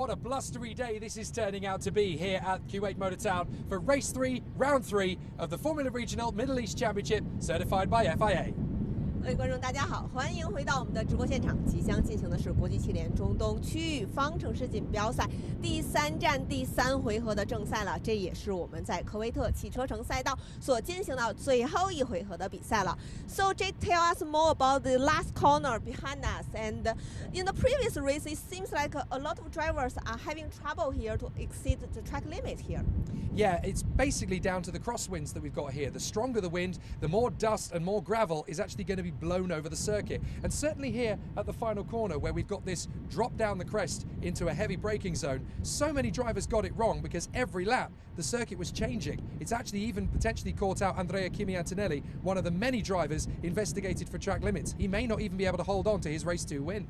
What a blustery day this is turning out to be here at Kuwait Motor Town for Race 3, Round 3 of the Formula Regional Middle East Championship, certified by FIA. 各位观众，大家好，欢迎回到我们的直播现场。即将进行的是国际汽联中东区域方程式锦标赛第3站第3回合的正赛了。这也是我们在科威特汽车城赛道所进行的最后一回合的比赛了。So Jake, tell us more about the last corner behind us. And in the previous race, it seems like a lot of drivers are having trouble here to exceed the track limit here. Yeah, it's basically down to the crosswinds that we've got here. The stronger the wind, the more dust and more gravel is actually going to be blown over the circuit. And certainly here at the final corner where we've got this drop down the crest into a heavy braking zone, so many drivers got it wrong because every lap the circuit was changing. It's actually even potentially caught out Andrea Antonelli, one of the many drivers investigated for track limits. He may not even be able to hold on to his race 2 win.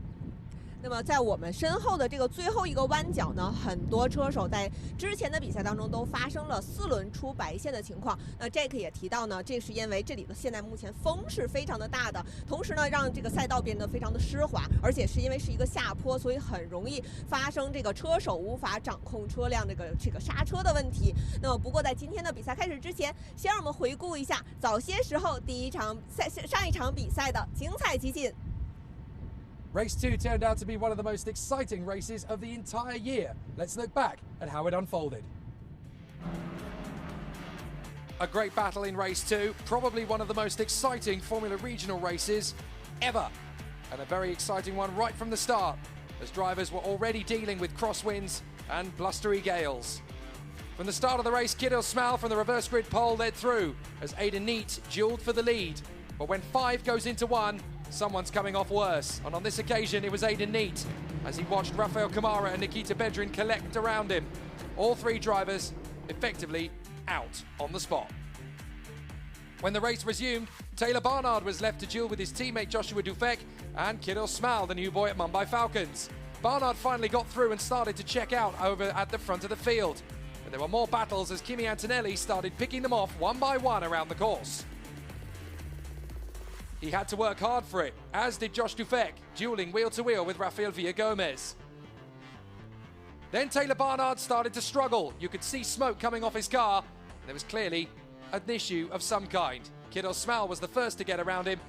那么在我们身后的这个最后一个弯角呢，很多车手在之前的比赛当中都发生了4轮出白线的情况。那 Jake 也提到呢，这是因为这里的现在目前风是非常的大的，同时呢让这个赛道变得非常的湿滑，而且是因为是一个下坡，所以很容易发生这个车手无法掌控车辆这个刹车的问题。那么不过在今天的比赛开始之前，先让我们回顾一下早些时候上一场比赛的精彩集锦。Race 2 turned out to be one of the most exciting races of the entire year. Let's look back at how it unfolded. A great battle in Race 2, probably one of the most exciting Formula Regional races ever. And a very exciting one right from the start, as drivers were already dealing with crosswinds and blustery gales. From the start of the race, Kidil Smal from the reverse grid pole led through, as Aidan Neat duelled for the lead. But when 5 goes into 1, someone's coming off worse, and on this occasion it was Aidan Neat, as he watched Rafael Kamara and Nikita Bedrin collect around him. All 3 drivers effectively out on the spot. When the race resumed, Taylor Barnard was left to duel with his teammate Joshua Dufek and Kidil Smal, the new boy at Mumbai Falcons. Barnard finally got through and started to check out over at the front of the field. But there were more battles as Kimi Antonelli started picking them off one by one around the course. He had to work hard for it, as did Josh Dufek, dueling wheel-to-wheel with Rafael Villagomez. Then Taylor Barnard started to struggle. You could see smoke coming off his car, and there was clearly an issue of some kind. Kidil Smal was the first to get around him,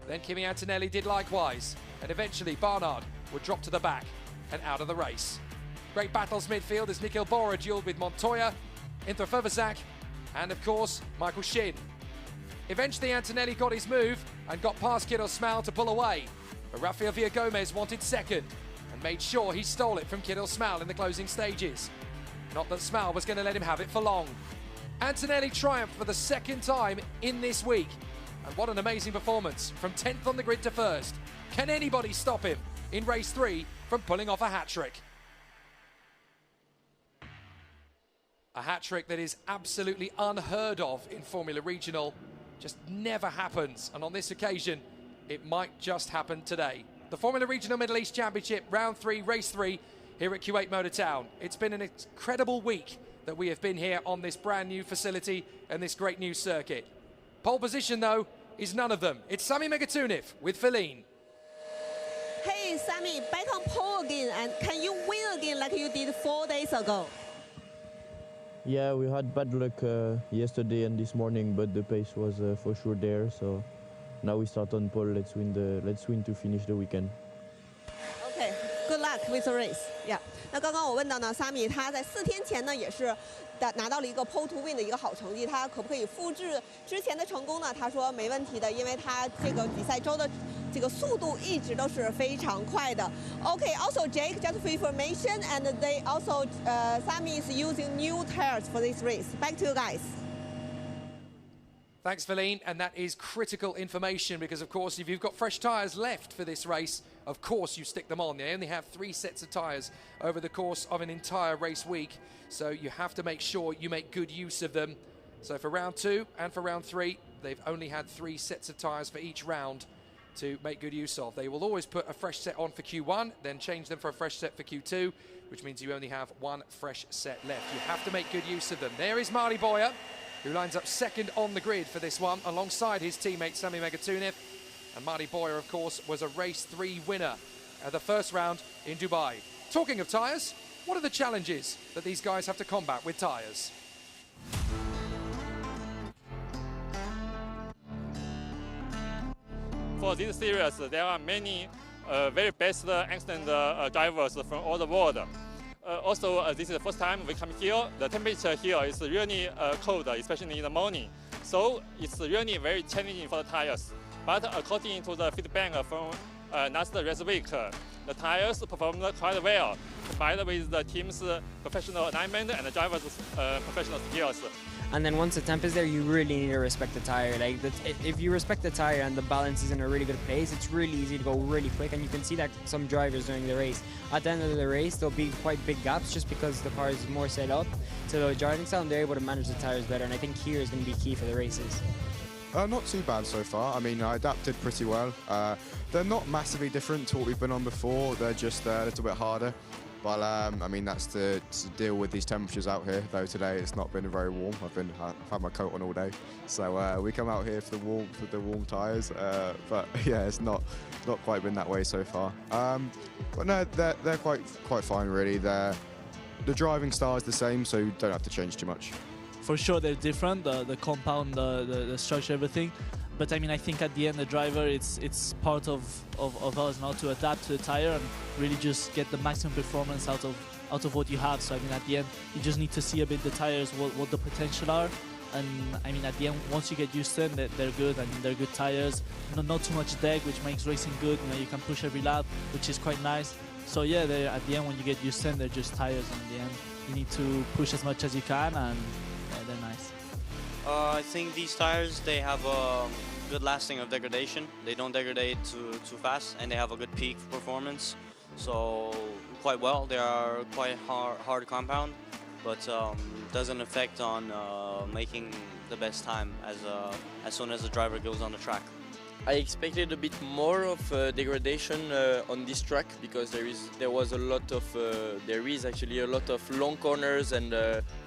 then Kimi Antonelli did likewise, and eventually Barnard would drop to the back and out of the race. Great battles midfield as Nikhil Bora duelled with Montoya, Inter Fervazak, and of course, Michael Shin. Eventually Antonelli got his move and got past Kidil Smal to pull away, but Rafael Villagomez wanted second and made sure he stole it from Kidil Smal in the closing stages. Not that Smal was going to let him have it for long. Antonelli triumphed for the 2nd time in this week, and what an amazing performance, from 10th on the grid to 1st. Can anybody stop him in race 3 from pulling off a hat-trick? A hat-trick that is absolutely unheard of in Formula Regional. Just never happens, and on this occasion it might just happen today. The Formula Regional Middle East Championship, Round 3, Race 3 here at Kuwait Motor Town. It's been an incredible week that we have been here on this brand new facility and this great new circuit. Pole position though is none of them. It's Sami Megatuniv with Feline. Hey Sami, back on pole again, and can you win again like you did 4 days ago? Yeah, we had bad luck yesterday and this morning, but the pace was for sure there. So now we start on pole. Let's win to finish the weekend. Okay, good luck with the race. Yeah. 那刚刚我问到呢，Sami他在4天前呢也是拿到了一个 pole to win 的一个好成绩，他可不可以复制之前的成功呢？他说没问题的，因为他这个比赛周的这个速度一直都是非常快的。Okay, also Jake, just for information, and they also Sami is using new tires for this race. Back to you guys. Thanks, Feline, and that is critical information because, of course, if you've got fresh tyres left for this race, of course you stick them on. They only have 3 sets of tyres over the course of an entire race week, so you have to make sure you make good use of them. So for round 2 and for round 3, they've only had 3 sets of tyres for each round to make good use of. They will always put a fresh set on for Q1, then change them for a fresh set for Q2, which means you only have 1 fresh set left. You have to make good use of them. There is Mari Boyer, who lines up 2nd on the grid for this one, alongside his teammate Sami Megatuniv. And Mari Boyer, of course, was a race 3 winner at the first round in Dubai. Talking of tyres, What are the challenges that these guys have to combat with tyres? For this series, there are many very best excellent drivers from all the world. Also, this is the first time we come here. The temperature here is really cold, especially in the morning. So it's really very challenging for the tires. But according to the feedback from last race week, the tires performed quite well, combined with the team's professional alignment and the driver's professional skills. And then once the temp is there, you really need to respect the tire. Like if you respect the tire and the balance is in a really good place, it's really easy to go really quick. And you can see that some drivers during the race. At the end of the race, there'll be quite big gaps just because the car is more set up to the driving style and they're able to manage the tires better. And I think here is going to be key for the races. Not too bad so far. I mean, I adapted pretty well. They're not massively different to what we've been on before. They're just a little bit harder. But I mean, that's to deal with these temperatures out here. Though today it's not been very warm. I've had my coat on all day, so we come out here for the warmth with the warm tyres. But yeah, it's not quite been that way so far. But no, they're quite fine really. The driving style is the same, so you don't have to change too much. For sure, they're different. The compound, the structure, everything. But I mean, I think at the end, the driver, it's part of us now to adapt to the tire and really just get the maximum performance out of what you have. So I mean, at the end, you just need to see a bit the tires, what the potential are. And I mean, at the end, once you get used to them, they're good. I mean, they're good tires. Not too much deck, which makes racing good. You know, you can push every lap, which is quite nice. So yeah, at the end, when you get used to them, they're just tires. And at the end, you need to push as much as you can, and they're nice. I think these tires, they have a good lasting of degradation. They don't degrade too fast, and they have a good peak performance. So quite well. They are quite hard compound, but doesn't affect on making the best time as soon as the driver goes on the track. I expected a bit more of degradation on this track because there is actually a lot of long corners and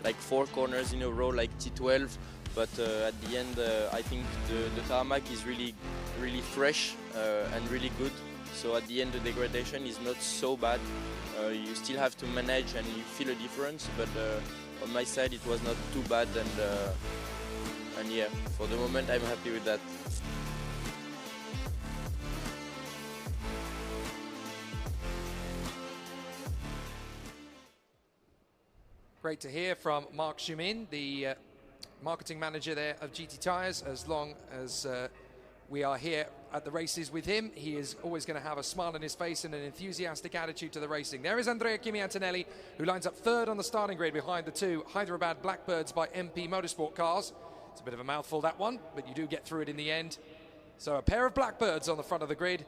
like 4 corners in a row like T12. But at the end, I think the tarmac is really fresh and really good. So at the end, the degradation is not so bad. You still have to manage and you feel a difference. But on my side, it was not too bad. And yeah, for the moment, I'm happy with that. Great to hear from Marc Jumin, the marketing manager there of GT Tyres. As long as we are here at the races with him, he is always going to have a smile on his face and an enthusiastic attitude to the racing. There is Andrea Kimi Antonelli, who lines up third on the starting grid behind the 2 Hyderabad Blackbirds by MP Motorsport cars. It's a bit of a mouthful, that one, but you do get through it in the end. So a pair of Blackbirds on the front of the grid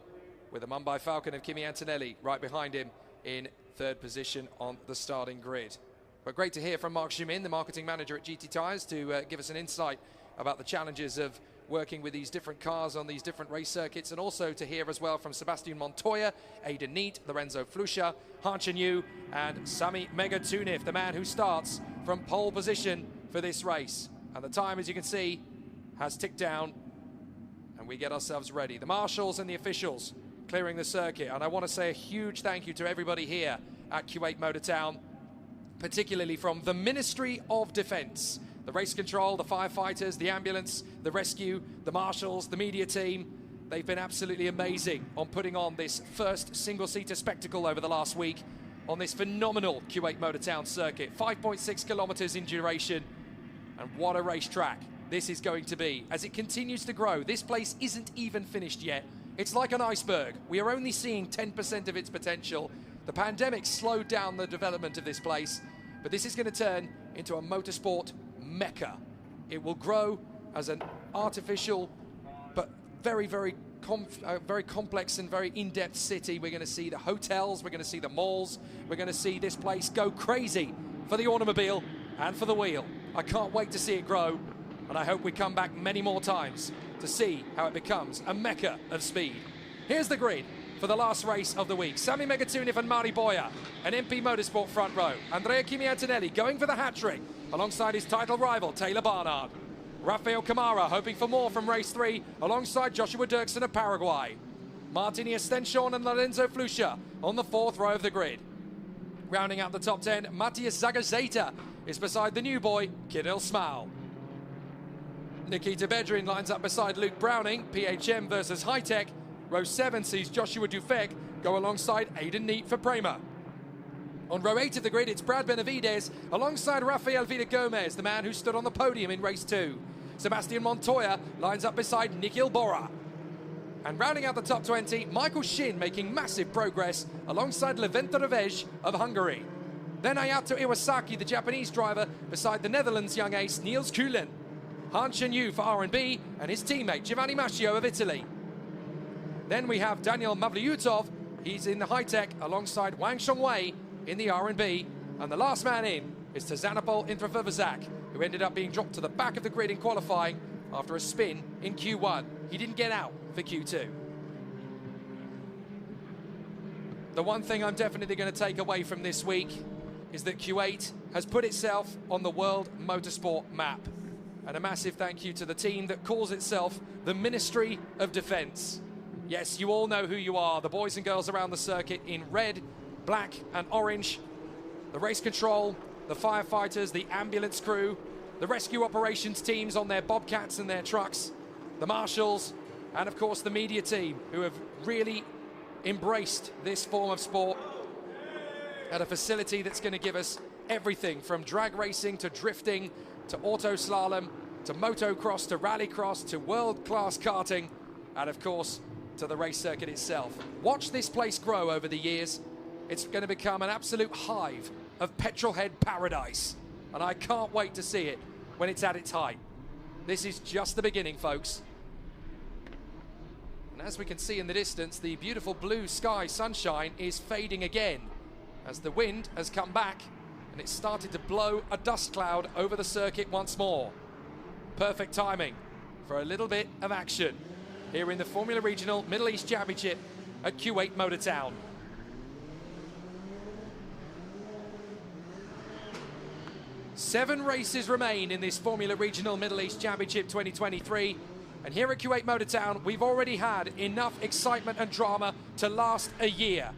with the Mumbai Falcon of Kimi Antonelli right behind him in third position on the starting grid. But great to hear from Marc Jumin, the marketing manager at GT Tyres, to give us an insight about the challenges of working with these different cars on these different race circuits, and also to hear as well from Sebastian Montoya, Aidan Neat, Lorenzo Flusha, Han Chen-Yu and Sami Megatunif, the man who starts from pole position for this race. And the time, as you can see, has ticked down and we get ourselves ready. The marshals and the officials clearing the circuit. And I want to say a huge thank you to everybody here at Kuwait Motor Town, particularly from the Ministry of Defence, the race control, the firefighters, the ambulance, the rescue, the marshals, the media team. They've been absolutely amazing on putting on this first single-seater spectacle over the last week on this phenomenal Kuwait Motor Town circuit. 5.6 kilometers in duration, and what a racetrack this is going to be. As it continues to grow, this place isn't even finished yet. It's like an iceberg. We are only seeing 10% of its potential. The pandemic slowed down the development of this place, but this is going to turn into a motorsport mecca. It will grow as an artificial but very complex and very in-depth city. We're going to see the hotels, we're going to see the malls, we're going to see this place go crazy for the automobile and for the wheel. I can't wait to see it grow, and I hope we come back many more times to see how it becomes a mecca of speed. Here's the grid for the last race of the week. Sami Megatunif and Mari Boya, an MP Motorsport front row. Andrea Kimi Antonelli going for the hat-trick alongside his title rival, Taylor Barnard. Rafael Camara hoping for more from race 3 alongside Joshua Dirksen of Paraguay. Martini Estenshorn and Lorenzo Flusha on the 4th row of the grid. Rounding out the top 10, Matthias Zagazeta is beside the new boy, Kirill Smał. Nikita Bedrin lines up beside Luke Browning, PHM versus High-Tech. Row 7 sees Joshua Dufek go alongside Aidan Neat for Prema. On row 8 of the grid, it's Brad Benavides alongside Rafael Vida-Gomez, the man who stood on the podium in race 2. Sebastian Montoya lines up beside Nikhil Bora. And rounding out the top 20, Michael Shin making massive progress alongside Levente Revej of Hungary. Then Ayato Iwasaki, the Japanese driver, beside the Netherlands young ace Niels Kuhlen. Han Shen-Yu for R&B and his teammate Giovanni Mascio of Italy. Then we have Daniel Mavlyutov, he's in the High-Tech alongside Wang Shongwei in the R&B. And the last man in is Tzanopol Intravervazak, who ended up being dropped to the back of the grid in qualifying after a spin in Q1. He didn't get out for Q2. The one thing I'm definitely going to take away from this week is that Kuwait has put itself on the world motorsport map. And a massive thank you to the team that calls itself the Ministry of Defence. Yes, you all know who you are, the boys and girls around the circuit in red, black and orange. The race control, the firefighters, the ambulance crew, the rescue operations teams on their bobcats and their trucks, the marshals, and of course the media team who have really embraced this form of sport at a facility that's going to give us everything from drag racing to drifting to auto slalom to motocross to rallycross to world-class karting and of course to the race circuit itself. Watch this place grow over the years. It's going to become an absolute hive of petrolhead paradise, and I can't wait to see it when it's at its height. This is just the beginning, folks. And as we can see in the distance, the beautiful blue sky sunshine is fading again as the wind has come back and it's started to blow a dust cloud over the circuit once more. Perfect timing for a little bit of action here in the Formula Regional Middle East Championship at Kuwait Motor Town. Seven races remain in this Formula Regional Middle East Championship 2023. And here at Kuwait Motor Town, we've already had enough excitement and drama to last a year.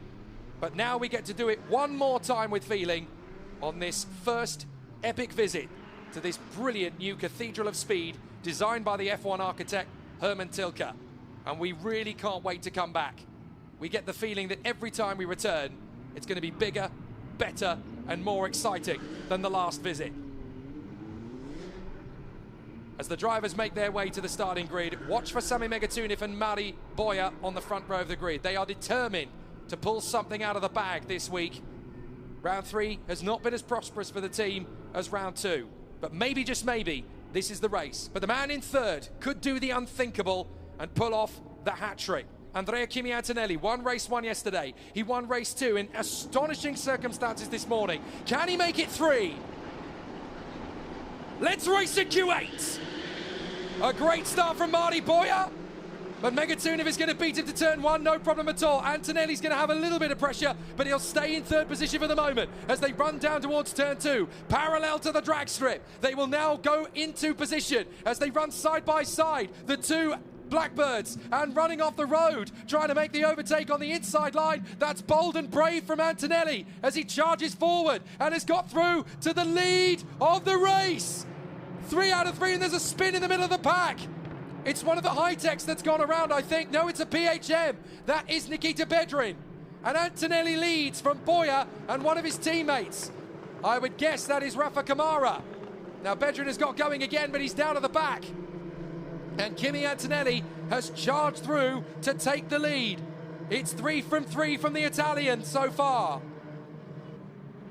But now we get to do it one more time with feeling on this first epic visit to this brilliant new Cathedral of Speed designed by the F1 architect Herman Tilke. And we really can't wait to come back. We get the feeling that every time we return, it's going to be bigger, better, and more exciting than the last visit. As the drivers make their way to the starting grid, watch for Sami Megatunov and Mari Boya on the front row of the grid. They are determined to pull something out of the bag this week. Round 3 has not been as prosperous for the team as round 2, but maybe, just maybe, this is the race. But the man in third could do the unthinkable and pull off the hat-trick. Andrea Kimi Antonelli won race 1 yesterday. He won race 2 in astonishing circumstances this morning. Can he make it 3? Let's race at Kuwait! A great start from Mari Boya, but Megatunov is going to beat him to turn 1, no problem at all. Antonelli's going to have a little bit of pressure, but he'll stay in third position for the moment as they run down towards turn 2, parallel to the drag strip. They will now go into position as they run side by side, the two Blackbirds, and running off the road, trying to make the overtake on the inside line. That's bold and brave from Antonelli as he charges forward and has got through to the lead of the race. 3 out of 3, and there's a spin in the middle of the pack. It's one of the high-techs that's gone around, I think. No, it's a PHM. That is Nikita Bedrin. And Antonelli leads from Boya and one of his teammates. I would guess that is Rafa Kamara. Now, Bedrin has got going again, but he's down at the back. And Kimi Antonelli has charged through to take the lead. It's 3 from 3 from the Italian so far.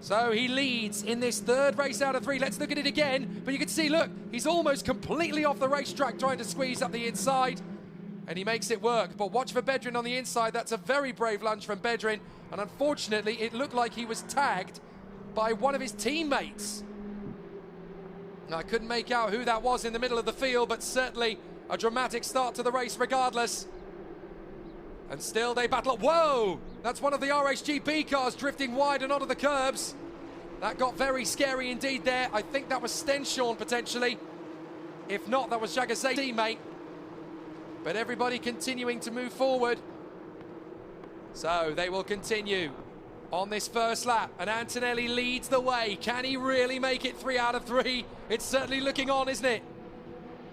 So he leads in this third race out of 3. Let's look at it again. But you can see, look, he's almost completely off the racetrack trying to squeeze up the inside. And he makes it work. But watch for Bedrin on the inside. That's a very brave lunge from Bedrin. And unfortunately, it looked like he was tagged by one of his teammates. I couldn't make out who that was in the middle of the field, but certainly a dramatic start to the race regardless. And still they battle. Whoa! That's one of the RHGP cars drifting wide and onto the curbs. That got very scary indeed there. I think that was Stenshorn potentially. If not, that was Jagaze's teammate. But everybody continuing to move forward. So they will continue on this first lap, and Antonelli leads the way. Can he really make it 3 out of 3? It's certainly looking on, isn't it?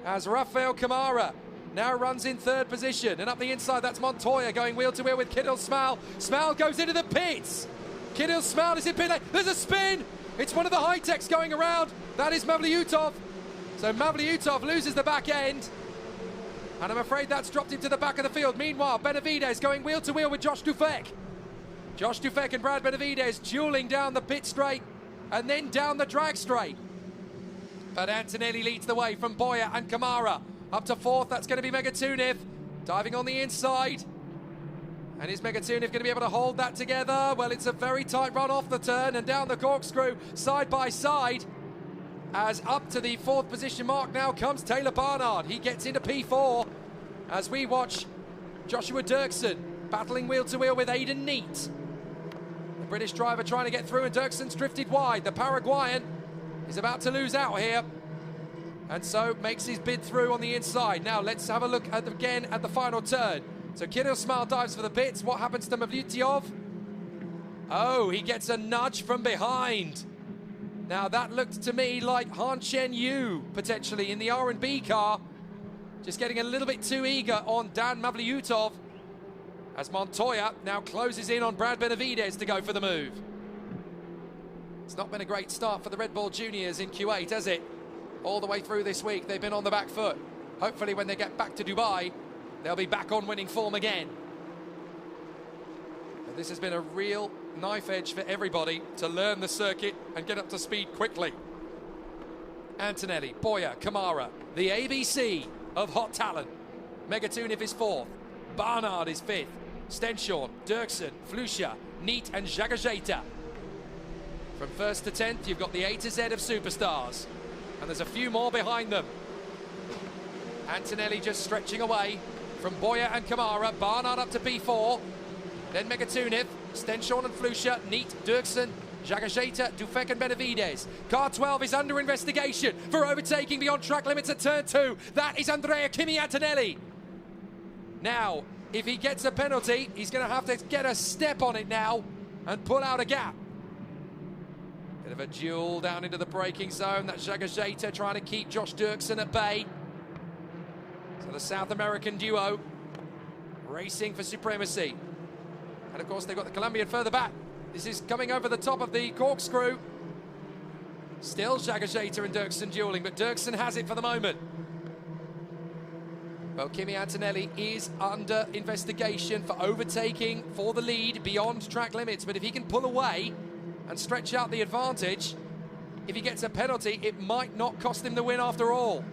As Rafael Camara now runs in 3rd position, and up the inside, that's Montoya going wheel to wheel with Kirill Smal. Smal goes into the pits. Kirill Smal is in pit lane. There's a spin. It's one of the high-techs going around. That is Mavlyutov. So Mavlyutov loses the back end, and I'm afraid that's dropped him to the back of the field. Meanwhile, Benavides going wheel to wheel with Josh Dufek. Josh Dufek and Brad Benavides dueling down the pit straight and then down the drag straight. But Antonelli leads the way from Boyer and Camara. Up to 4th, that's going to be Megatuniv. Diving on the inside. And is Megatuniv going to be able to hold that together? Well, it's a very tight run off the turn and down the corkscrew, side by side. As up to the 4th position mark now comes Taylor Barnard. He gets into P4 as we watch Joshua Dirksen battling wheel to wheel with Aidan Neat. The British driver trying to get through, and Dirksen's drifted wide. The Paraguayan is about to lose out here, and so makes his bid through on the inside. Now let's have a look again at the final turn. So Kirill Smal dives for the pits. What happens to Mavlyutov? Oh, he gets a nudge from behind. Now that looked to me like Han Chen Yu potentially in the R&B car, just getting a little bit too eager on Dan Mavlyutov, as Montoya now closes in on Brad Benavides to go for the move. It's not been a great start for the Red Bull Juniors in Kuwait, has it? All the way through this week, they've been on the back foot. Hopefully when they get back to Dubai, they'll be back on winning form again. But this has been a real knife edge for everybody to learn the circuit and get up to speed quickly. Antonelli, Boyer, Camara, the ABC of hot talent. Megatuniv is 4th, Barnard is 5th, Stenshorn, Dirksen, Flusha, Neat and Jagajeta. From 1st to 10th, you've got the A to Z of superstars, and there's a few more behind them. Antonelli just stretching away from Boyer and Camara. Barnard up to P4, then Megatuniv, Stenshorn and Flusha, Neat, Dirksen, Jagajeta, Dufek and Benavides. Car 12 is under investigation for overtaking beyond track limits at turn 2. That is Andrea Kimi Antonelli. Now, if he gets a penalty, he's going to have to get a step on it now and pull out a gap. Bit of a duel down into the braking zone. That's Jagajeta trying to keep Josh Dirksen at bay. So the South American duo racing for supremacy. And of course they've got the Colombian further back. This is coming over the top of the corkscrew. Still Jagajeta and Dirksen dueling, but Dirksen has it for the moment. Well, Kimi Antonelli is under investigation for overtaking for the lead beyond track limits, but if he can pull away and stretch out the advantage, if he gets a penalty, it might not cost him the win after all.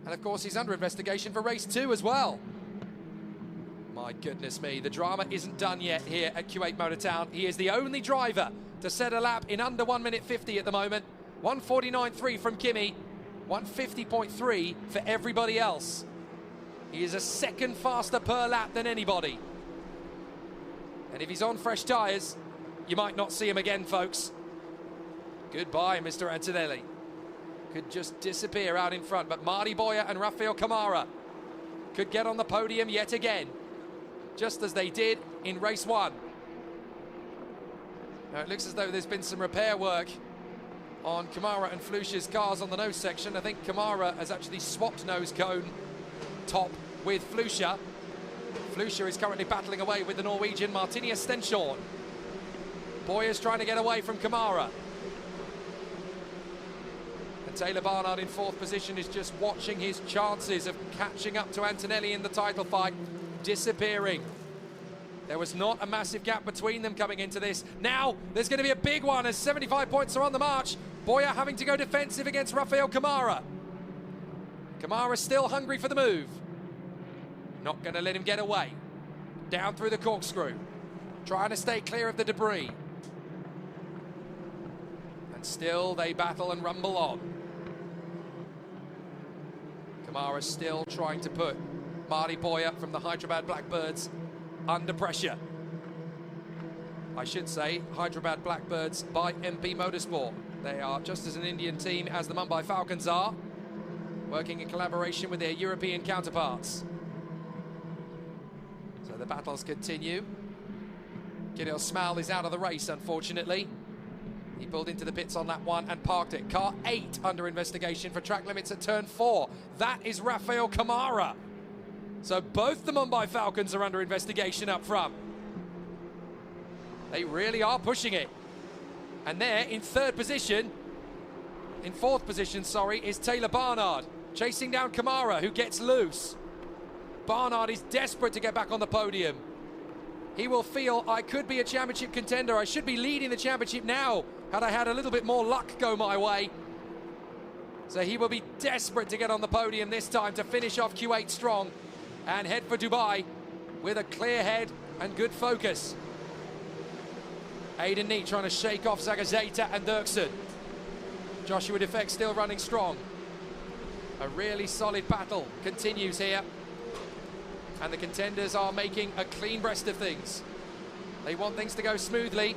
And of course, he's under investigation for race 2 as well. My goodness me, the drama isn't done yet here at Kuwait Motor Town. He is the only driver to set a lap in under 1 minute 50 at the moment. 1:49.3 from Kimi, 1:50.3 for everybody else. He is a second faster per lap than anybody. And if he's on fresh tyres, you might not see him again, folks. Goodbye, Mr. Antonelli. Could just disappear out in front, but Marty Boyer and Rafael Camara could get on the podium yet again, just as they did in race 1. Now it looks as though there's been some repair work on Camara and Flusha's cars on the nose section. I think Camara has actually swapped nose cone top with Flusha. Flusha is currently battling away with the Norwegian Martinius Stenshorn. Boyer's trying to get away from Camara. And Taylor Barnard in 4th position is just watching his chances of catching up to Antonelli in the title fight disappearing. There was not a massive gap between them coming into this. Now there's going to be a big one as 75 points are on the march. Boyer having to go defensive against Rafael Camara. Camara still hungry for the move. Not going to let him get away. Down through the corkscrew. Trying to stay clear of the debris. And still they battle and rumble on. Camara still trying to put Marty Boyer from the Hyderabad Blackbirds under pressure. I should say Hyderabad Blackbirds by MP Motorsport. They are just as an Indian team as the Mumbai Falcons are, working in collaboration with their European counterparts. So the battles continue. Gideon Smal is out of the race, unfortunately. He pulled into the pits on lap 1 and parked it. Car 8 under investigation for track limits at turn 4. That is Rafael Camara. So both the Mumbai Falcons are under investigation up front. They really are pushing it. And there in fourth position, is Taylor Barnard, chasing down Camara, who gets loose. Barnard is desperate to get back on the podium. He will feel, I could be a championship contender. I should be leading the championship now, had I had a little bit more luck go my way. So he will be desperate to get on the podium this time to finish off Q8 strong and head for Dubai with a clear head and good focus. Aiden Neat trying to shake off Zagazeta and Dirksen. Joshua Defect still running strong. A really solid battle continues here. And the contenders are making a clean breast of things. They want things to go smoothly.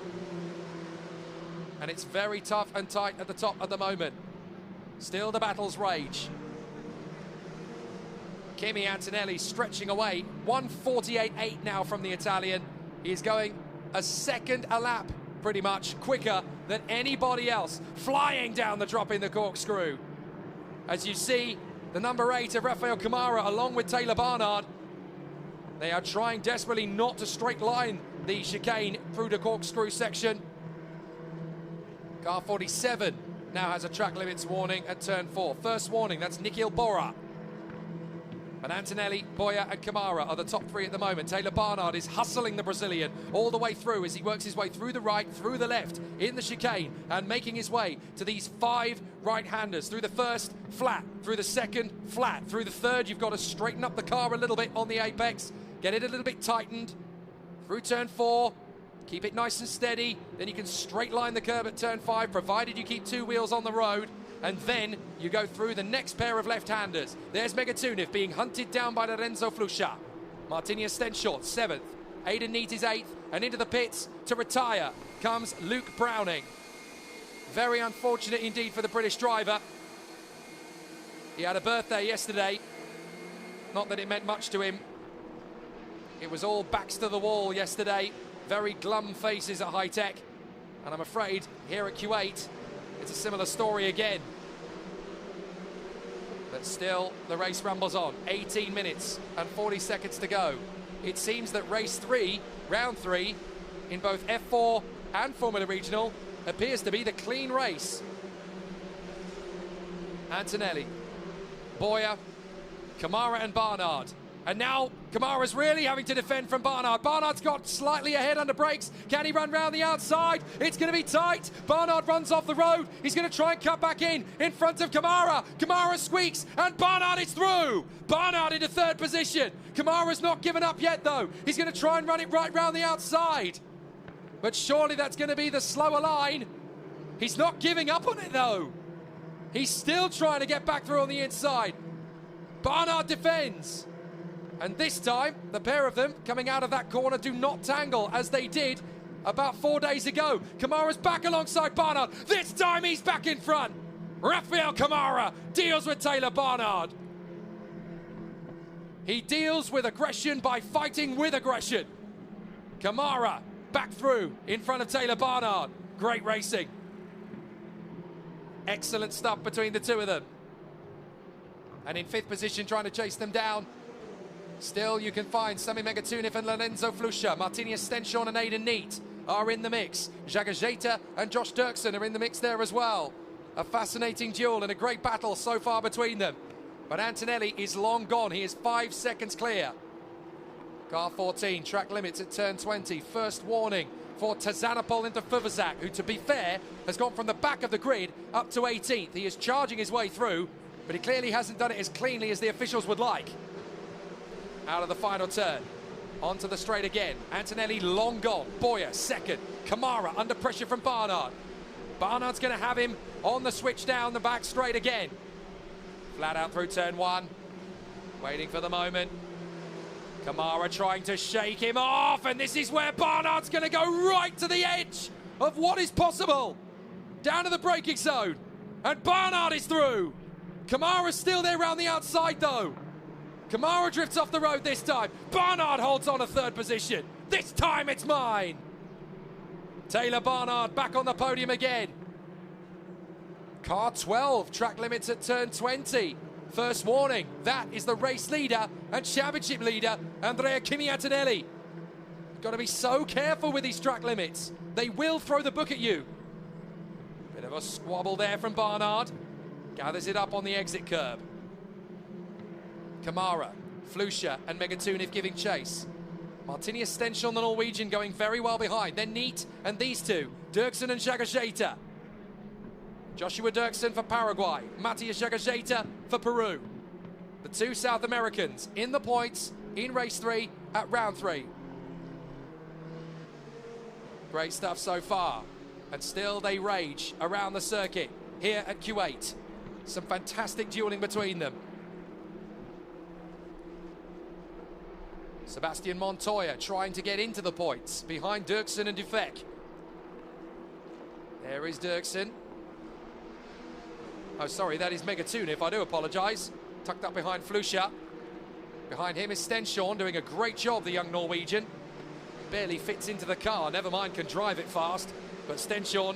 And it's very tough and tight at the top at the moment. Still the battles rage. Kimi Antonelli stretching away. 1:48.8 now from the Italian. He's going a second a lap, pretty much, quicker than anybody else. Flying down the drop in the corkscrew. As you see, the number 8 of Rafael Camara along with Taylor Barnard. They are trying desperately not to straight line the chicane through the corkscrew section. Car 47 now has a track limits warning at turn 4. First warning, that's Nikhil Bora. But Antonelli, Boya and Camara are the top 3 at the moment. Taylor Barnard is hustling the Brazilian all the way through as he works his way through the right, through the left, in the chicane, and making his way to these 5 right-handers. Through the first, flat. Through the second, flat. Through the third, you've got to straighten up the car a little bit on the apex. Get it a little bit tightened. Through turn 4, keep it nice and steady. Then you can straight line the curb at turn 5, provided you keep 2 wheels on the road. And then you go through the next pair of left-handers. There's Megatuniv being hunted down by Lorenzo Flusha. Martinius Stenshort, 7th. Aiden Neat is 8th. And into the pits to retire comes Luke Browning. Very unfortunate indeed for the British driver. He had a birthday yesterday. Not that it meant much to him. It was all backs to the wall yesterday. Very glum faces at High Tech. And I'm afraid here at Q8, it's a similar story again. But still, the race rumbles on. 18 minutes and 40 seconds to go. It seems that race 3, round 3, in both F4 and Formula Regional, appears to be the clean race. Antonelli, Boya, Camara and Barnard. And now Camara's really having to defend from Barnard. Barnard's got slightly ahead under brakes. Can he run round the outside? It's going to be tight. Barnard runs off the road. He's going to try and cut back in front of Camara. Camara squeaks and Barnard is through. Barnard into 3rd position. Camara's not given up yet though. He's going to try and run it right round the outside. But surely that's going to be the slower line. He's not giving up on it though. He's still trying to get back through on the inside. Barnard defends. And this time, the pair of them coming out of that corner do not tangle as they did about 4 days ago. Camara's back alongside Barnard. This time he's back in front. Rafael Camara deals with Taylor Barnard. He deals with aggression by fighting with aggression. Camara back through in front of Taylor Barnard. Great racing. Excellent stuff between the two of them. And in 5th position, trying to chase them down. Still, you can find Sami Megatuniv and Lorenzo Flusha. Martinius Stenshorn and Aiden Neat are in the mix. Zagazeta and Josh Dirksen are in the mix there as well. A fascinating duel and a great battle so far between them. But Antonelli is long gone. He is 5 seconds clear. Car 14, track limits at turn 20. First warning for Tazanopol into Fuvazak, who, to be fair, has gone from the back of the grid up to 18th. He is charging his way through, but he clearly hasn't done it as cleanly as the officials would like. Out of the final turn, onto the straight again. Antonelli long gone. Boya 2nd. Camara under pressure from Barnard. Barnard's going to have him on the switch down the back straight again. Flat out through turn 1. Waiting for the moment. Camara trying to shake him off, and this is where Barnard's going to go right to the edge of what is possible. Down to the braking zone, and Barnard is through. Camara's still there around the outside though. Camara drifts off the road this time. Barnard holds on a 3rd position. This time it's mine. Taylor Barnard back on the podium again. Car 12, track limits at turn 20. First warning, that is the race leader and championship leader, Andrea Antonelli. Got to be so careful with these track limits. They will throw the book at you. Bit of a squabble there from Barnard. Gathers it up on the exit curb. Kamara, Flusha and Megatuniv giving chase. Martinius Stenchel, the Norwegian, going very well behind. Then Neat and these two, Dirksen and Jagajeta. Joshua Dirksen for Paraguay, Matthias Jagajeta for Peru. The two South Americans in the points in race 3 at round 3. Great stuff so far. And still they rage around the circuit here at Kuwait. Some fantastic dueling between them. Sebastian Montoya trying to get into the points behind Dirksen and Dufek. There is Dirksen. Oh, sorry, that is Megatuniv. I do apologise. Tucked up behind Flusha. Behind him is Stenchel, doing a great job, the young Norwegian. Barely fits into the car, never mind can drive it fast. But Stenchel,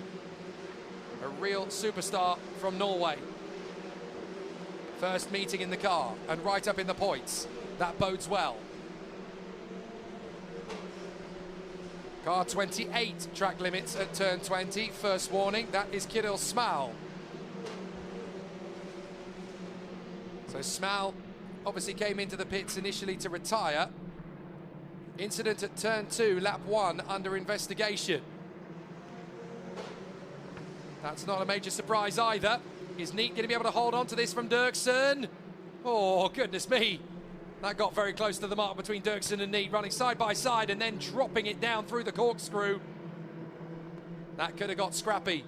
a real superstar from Norway. First meeting in the car and right up in the points. That bodes well. Car 28, track limits at turn 20. First warning, that is Kirill Smal. So Smal obviously came into the pits initially to retire. Incident at turn 2, lap 1, under investigation. That's not a major surprise either. Is Neat going to be able to hold on to this from Dirksen? Oh, goodness me. That got very close to the mark between Dirksen and Neat, running side by side and then dropping it down through the corkscrew. That could have got scrappy.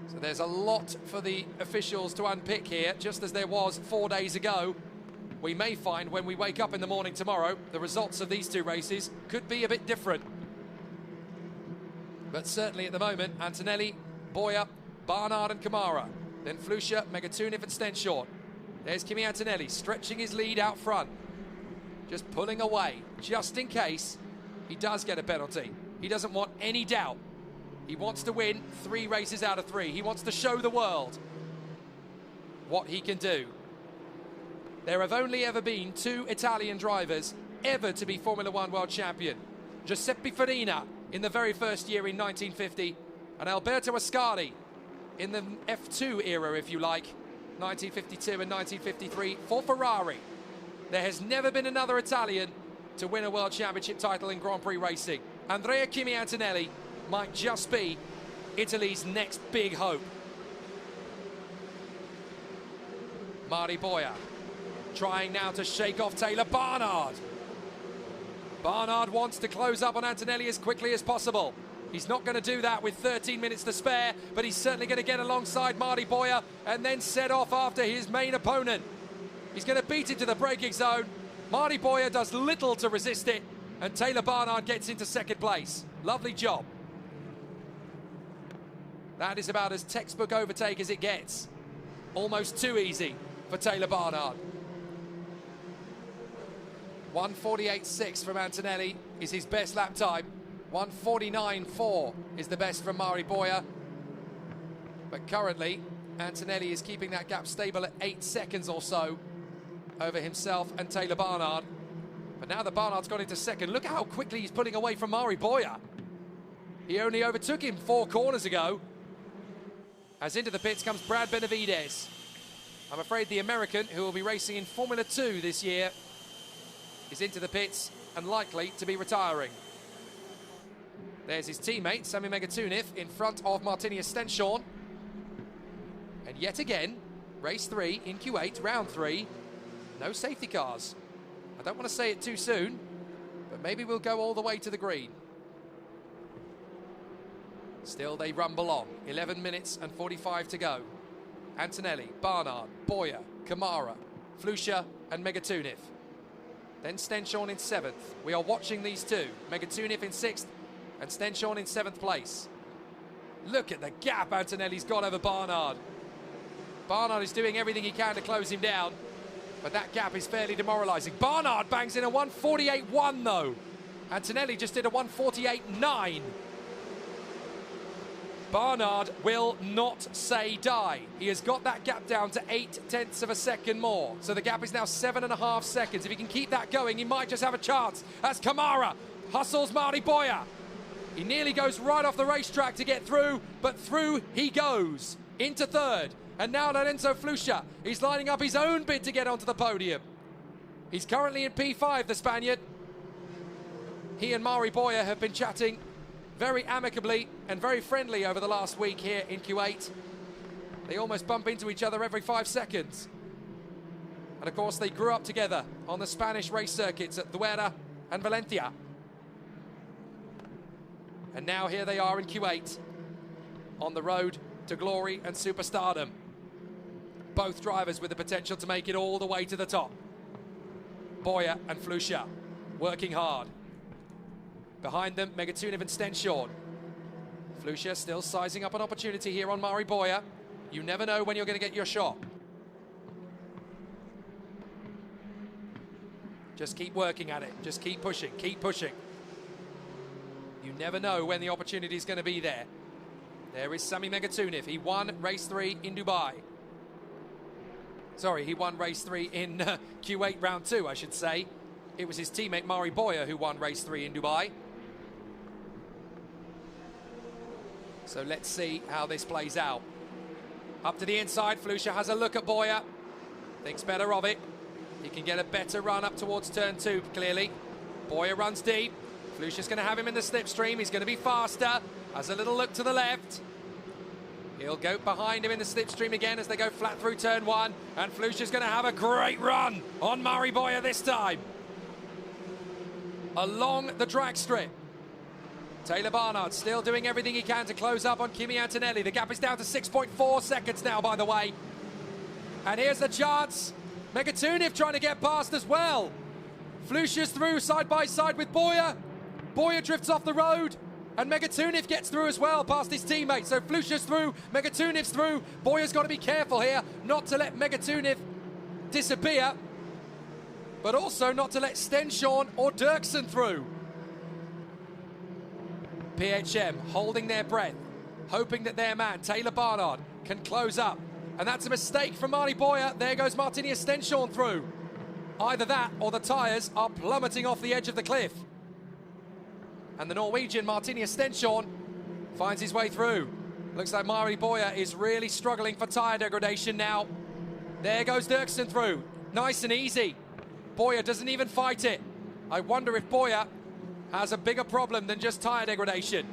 So there's a lot for the officials to unpick here, just as there was 4 days ago. We may find when we wake up in the morning tomorrow, the results of these two races could be a bit different. But certainly at the moment, Antonelli, Boyer, Barnard and Kamara. Then Flusha, Megatuniv and Stenchel. There's Kimi Antonelli stretching his lead out front. Just pulling away, just in case he does get a penalty. He doesn't want any doubt. He wants to win 3 races out of 3. He wants to show the world what he can do. There have only ever been 2 Italian drivers ever to be Formula 1 world champion. Giuseppe Farina in the very first year in 1950, and Alberto Ascari in the F2 era, if you like, 1952 and 1953 for Ferrari. There has never been another Italian to win a world championship title in Grand Prix racing. Andrea Kimi Antonelli might just be Italy's next big hope. Mari Boyer trying now to shake off Taylor Barnard. Barnard wants to close up on Antonelli as quickly as possible. He's not going to do that with 13 minutes to spare, but he's certainly going to get alongside Marty Boyer and then set off after his main opponent. He's going to beat it to the braking zone. Marty Boyer does little to resist it, and Taylor Barnard gets into second place. Lovely job. That is about as textbook overtake as it gets. Almost too easy for Taylor Barnard. 1:48.6 from Antonelli is his best lap time. 1:49.4 is the best from Mari Boyer. But currently, Antonelli is keeping that gap stable at 8 seconds or so over himself and Taylor Barnard. But now that Barnard's got into second, look how quickly he's pulling away from Mari Boyer. He only overtook him 4 corners ago. As into the pits comes Brad Benavides. I'm afraid the American, who will be racing in Formula 2 this year, is into the pits and likely to be retiring. There's his teammate, Sami Megatuniv, in front of Martinius Stenchel. And yet again, race 3 in Kuwait, round 3, no safety cars. I don't want to say it too soon, but maybe we'll go all the way to the green. Still they rumble on, 11 minutes and 45 to go. Antonelli, Barnard, Boyer, Kamara, Flusha and Megatuniv. Then Stenchel in 7th. We are watching these two. Megatuniv in 6th and Stenchel in 7th place. Look at the gap Antonelli's got over Barnard. Barnard is doing everything he can to close him down, but that gap is fairly demoralising. Barnard bangs in a 1:48.1 though. Antonelli just did a 1:48.9. Barnard will not say die. He has got that gap down to 0.8 of a second more. So the gap is now 7.5 seconds. If he can keep that going, he might just have a chance. As Kamara hustles Mari Boya. He nearly goes right off the racetrack to get through, but through he goes into third. And now Lorenzo Flusha, he's lining up his own bid to get onto the podium. He's currently in P5, the Spaniard. He and Mari Boya have been chatting very amicably and very friendly over the last week here in Kuwait. They almost bump into each other every 5 seconds. And of course they grew up together on the Spanish race circuits at Duel and Valencia. And now here they are in Kuwait, on the road to glory and superstardom. Both drivers with the potential to make it all the way to the top. Boya and Flusha working hard. Behind them, Megatunev and Stenshorn. Flusha still sizing up an opportunity here on Mari Boya. You never know when you're going to get your shot. Just keep working at it. Just keep pushing. Keep pushing. You never know when the opportunity is going to be there. There is Sami Megatunev. He won race 3 in Dubai. Sorry, he won race 3 in Kuwait round 2, I should say. It was his teammate Mari Boya who won race 3 in Dubai. So let's see how this plays out. Up to the inside, Flusha has a look at Boya. Thinks better of it. He can get a better run up towards turn 2, clearly. Boya runs deep. Flusha's going to have him in the slipstream. He's going to be faster. Has a little look to the left. He'll go behind him in the slipstream again as they go flat through turn 1. And Flusha's going to have a great run on Mari Boya this time. Along the drag strip. Taylor Barnard still doing everything he can to close up on Kimi Antonelli. The gap is down to 6.4 seconds now, by the way. And here's the chance. Megatunev trying to get past as well. Flusha's through side by side with Boya. Boya drifts off the road. And Megatunev gets through as well past his teammate. So Flusha's through, Megatunev's through. Boya's got to be careful here not to let Megatunev disappear. But also not to let Stenshorn or Dirksen through. PHM holding their breath, hoping that their man, Taylor Barnard, can close up. And that's a mistake from Mari Boya. There goes Martinius Stenshorn through. Either that or the tyres are plummeting off the edge of the cliff. And the Norwegian, Martinius Stenshorn, finds his way through. Looks like Mari Boya is really struggling for tyre degradation now. There goes Dirksen through. Nice and easy. Boya doesn't even fight it. I wonder if Boya has a bigger problem than just tyre degradation.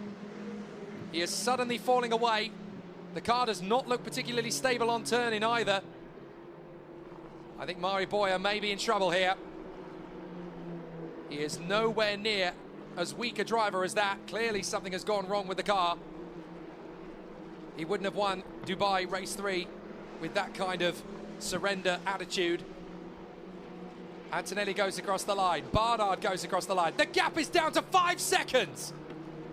He is suddenly falling away. The car does not look particularly stable on turning either. I think Mari Boya may be in trouble here. He is nowhere near as weak a driver as that. Clearly something has gone wrong with the car. He wouldn't have won Dubai race 3 with that kind of surrender attitude. Antonelli goes across the line. Barnard goes across the line. The gap is down to 5 seconds.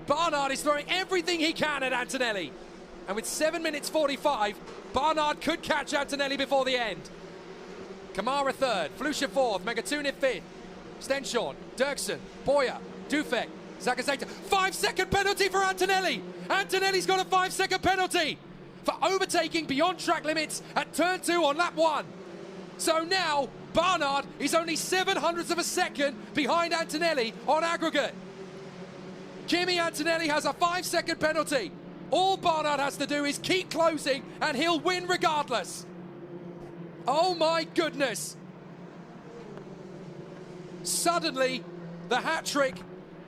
Barnard is throwing everything he can at Antonelli. And with 7 minutes 45, Barnard could catch Antonelli before the end. Kamara third, Flusha fourth, Megatunev fifth. Stenshorn, Dirksen, Boya, Dufek, Zakazeta. 5 second penalty for Antonelli. Antonelli's got a 5 second penalty for overtaking beyond track limits at turn 2 on lap 1. So now Barnard is only 0.07 of a second behind Antonelli on aggregate. Kimi Antonelli has a 5 second penalty. All Barnard has to do is keep closing and he'll win regardless. Oh my goodness. Suddenly, the hat-trick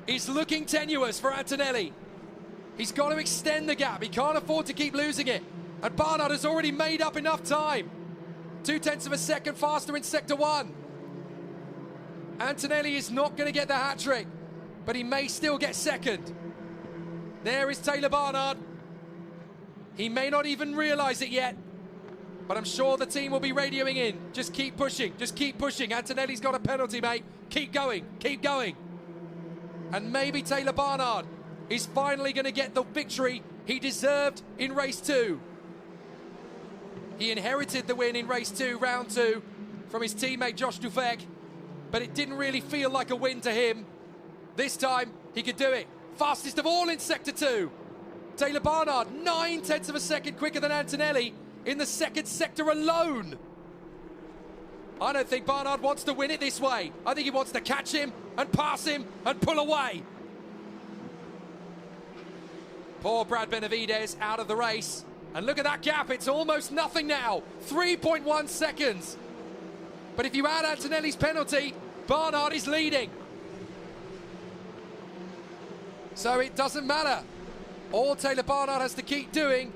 is looking tenuous for Antonelli. He's got to extend the gap. He can't afford to keep losing it. And Barnard has already made up enough time. 0.2 of a second faster in Sector 1. Antonelli is not going to get the hat-trick, but he may still get second. There is Taylor Barnard. He may not even realise it yet, but I'm sure the team will be radioing in. Just keep pushing, just keep pushing. Antonelli's got a penalty, mate. Keep going, keep going. And maybe Taylor Barnard is finally going to get the victory he deserved in race 2. He inherited the win in race 2, round 2, from his teammate Josh Dufek, but it didn't really feel like a win to him. This time, he could do it. Fastest of all in Sector 2. Taylor Barnard, 9/10 of a second quicker than Antonelli in the second sector alone. I don't think Barnard wants to win it this way. I think he wants to catch him and pass him and pull away. Poor Brad Benavides out of the race. And look at that gap, it's almost nothing now. 3.1 seconds. But if you add Antonelli's penalty, Barnard is leading. So it doesn't matter. All Taylor Barnard has to keep doing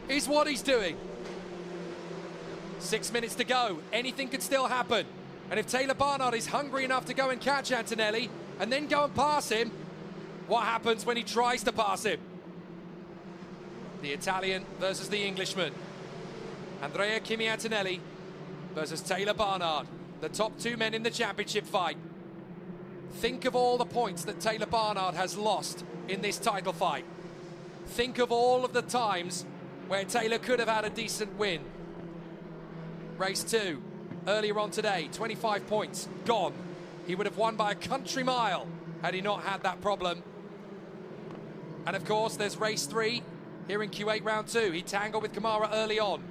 is what he's doing. 6 minutes to go. Anything could still happen. And if Taylor Barnard is hungry enough to go and catch Antonelli and then go and pass him, what happens when he tries to pass him? The Italian versus the Englishman. Andrea Kimi Antonelli versus Taylor Barnard, the top two men in the championship fight. Think of all the points that Taylor Barnard has lost in this title fight. Think of all of the times where Taylor could have had a decent win. Race 2, earlier on today, 25 points, gone. He would have won by a country mile had he not had that problem. And of course, there's race 3 here in Kuwait round 2. He tangled with Kamara early on.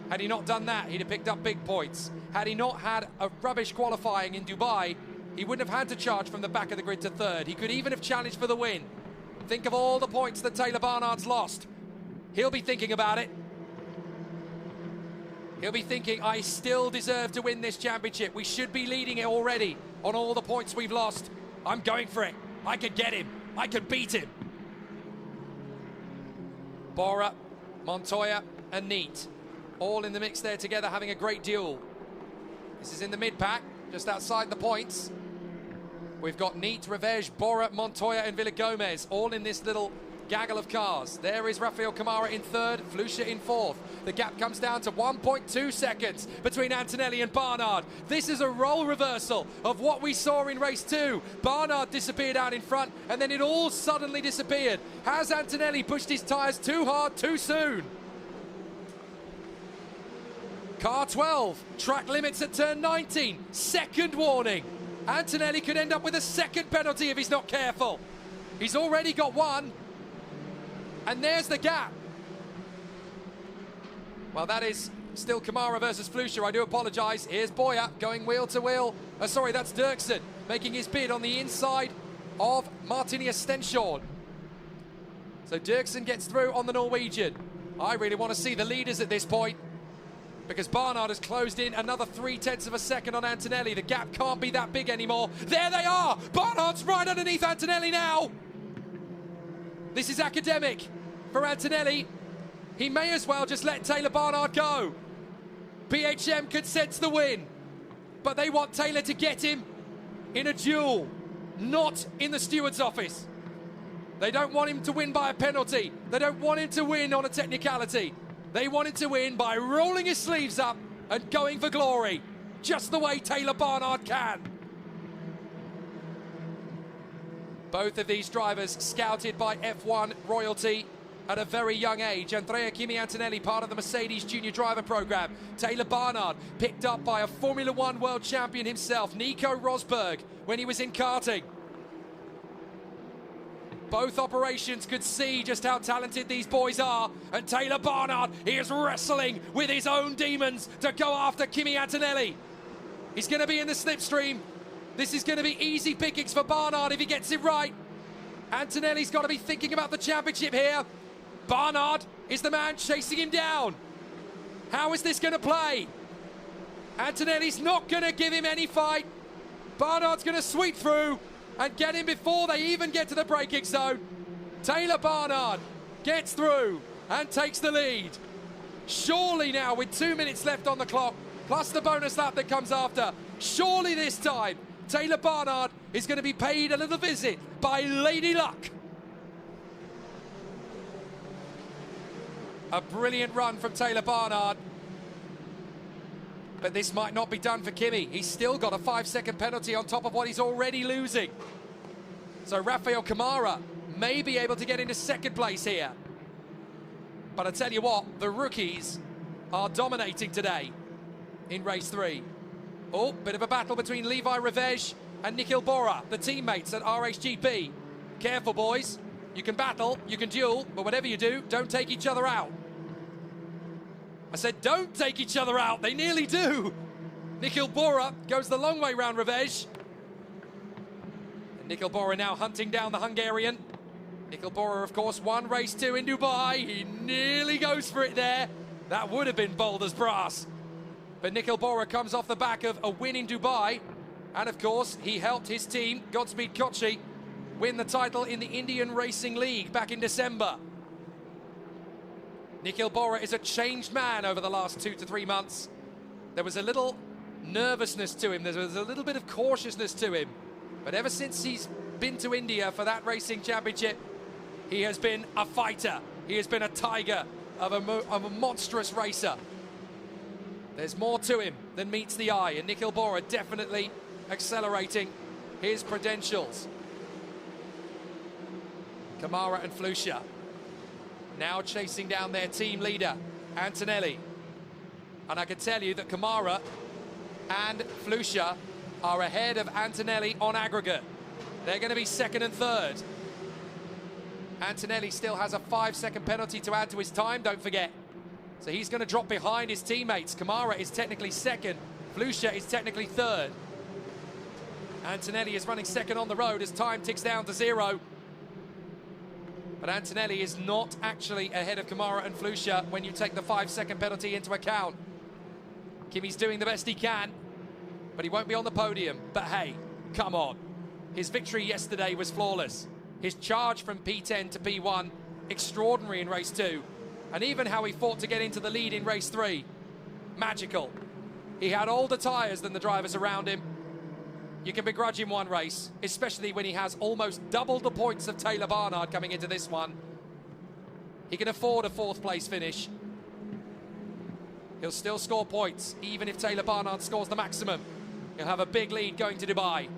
Had he not done that, he'd have picked up big points. Had he not had a rubbish qualifying in Dubai, he wouldn't have had to charge from the back of the grid to third. He could even have challenged for the win. Think of all the points that Taylor Barnard's lost. He'll be thinking about it. He'll be thinking, I still deserve to win this championship. We should be leading it already on all the points we've lost. I'm going for it. I could get him. I could beat him. Bora, Montoya and Neat, all in the mix there together, having a great duel. This is in the mid-pack, just outside the points. We've got Neat, Revege, Bora, Montoya and Villagomez, all in this little gaggle of cars. There is Rafael Kamara in third, Flusha in fourth. The gap comes down to 1.2 seconds between Antonelli and Barnard. This is a role reversal of what we saw in race 2. Barnard disappeared out in front and then it all suddenly disappeared. Has Antonelli pushed his tyres too hard too soon? Car 12, track limits at turn 19, second warning. Antonelli could end up with a second penalty if he's not careful. He's already got one. And there's the gap. Well, that is still Kamara versus Flusha. I do apologise. Here's Boya going wheel to wheel. Sorry, that's Dirksen making his bid on the inside of Martinius Stenshorn. So Dirksen gets through on the Norwegian. I really want to see the leaders at this point, because Barnard has closed in another 0.3 of a second on Antonelli. The gap can't be that big anymore. There they are. Barnard's right underneath Antonelli now. This is academic for Antonelli. He may as well just let Taylor Barnard go. PHM could sense the win, but they want Taylor to get him in a duel, not in the steward's office. They don't want him to win by a penalty. They don't want him to win on a technicality. They want him to win by rolling his sleeves up and going for glory, just the way Taylor Barnard can. Both of these drivers scouted by F1 royalty at a very young age. Andrea Kimi Antonelli, part of the Mercedes Junior Driver Program. Taylor Barnard, picked up by a Formula 1 world champion himself, Nico Rosberg, when he was in karting. Both operations could see just how talented these boys are. And Taylor Barnard, he is wrestling with his own demons to go after Kimi Antonelli. He's going to be in the slipstream. This is going to be easy pickings for Barnard if he gets it right. Antonelli's got to be thinking about the championship here. Barnard is the man chasing him down. How is this going to play? Antonelli's not going to give him any fight. Barnard's going to sweep through and get him before they even get to the braking zone. Taylor Barnard gets through and takes the lead. Surely now, with 2 minutes left on the clock, plus the bonus lap that comes after, surely this time, Taylor Barnard is going to be paid a little visit by Lady Luck. A brilliant run from Taylor Barnard. But this might not be done for Kimi. He's still got a 5-second penalty on top of what he's already losing. So Rafael Kamara may be able to get into second place here. But I tell you what, the rookies are dominating today in race 3. Oh, bit of a battle between Levi Revege and Nikhil Bora, the teammates at RHGP. Careful, boys. You can battle, you can duel, but whatever you do, don't take each other out. I said don't take each other out. They nearly do. Nikhil Bora goes the long way round Revej. And Nikhil Bora now hunting down the Hungarian. Nikhil Bora, of course, won race 2 in Dubai. He nearly goes for it there. That would have been bold as brass. But Nikhil Bora comes off the back of a win in Dubai. And, of course, he helped his team, Godspeed Kochi, win the title in the Indian Racing League back in December. Nikhil Bora is a changed man over the last 2 to 3 months. There was a little nervousness to him. There was a little bit of cautiousness to him. But ever since he's been to India for that racing championship, he has been a fighter. He has been a tiger of a monstrous racer. There's more to him than meets the eye, and Nikhil Bora definitely accelerating his credentials. Kamara and Flusha now chasing down their team leader, Antonelli. And I can tell you that Kamara and Flusha are ahead of Antonelli on aggregate. They're going to be second and third. Antonelli still has a 5-second penalty to add to his time, don't forget. So he's going to drop behind his teammates. Kamara is technically second. Flusha is technically third. Antonelli is running second on the road as time ticks down to 0. But Antonelli is not actually ahead of Kamara and Flusha when you take the 5-second penalty into account. Kimi's doing the best he can, but he won't be on the podium. But hey, come on. His victory yesterday was flawless. His charge from P10 to P1, extraordinary in race 2. And even how he fought to get into the lead in race 3, magical. He had older tyres than the drivers around him. You can begrudge him one race, especially when he has almost double the points of Taylor Barnard coming into this one. He can afford a 4th place finish. He'll still score points, even if Taylor Barnard scores the maximum. He'll have a big lead going to Dubai.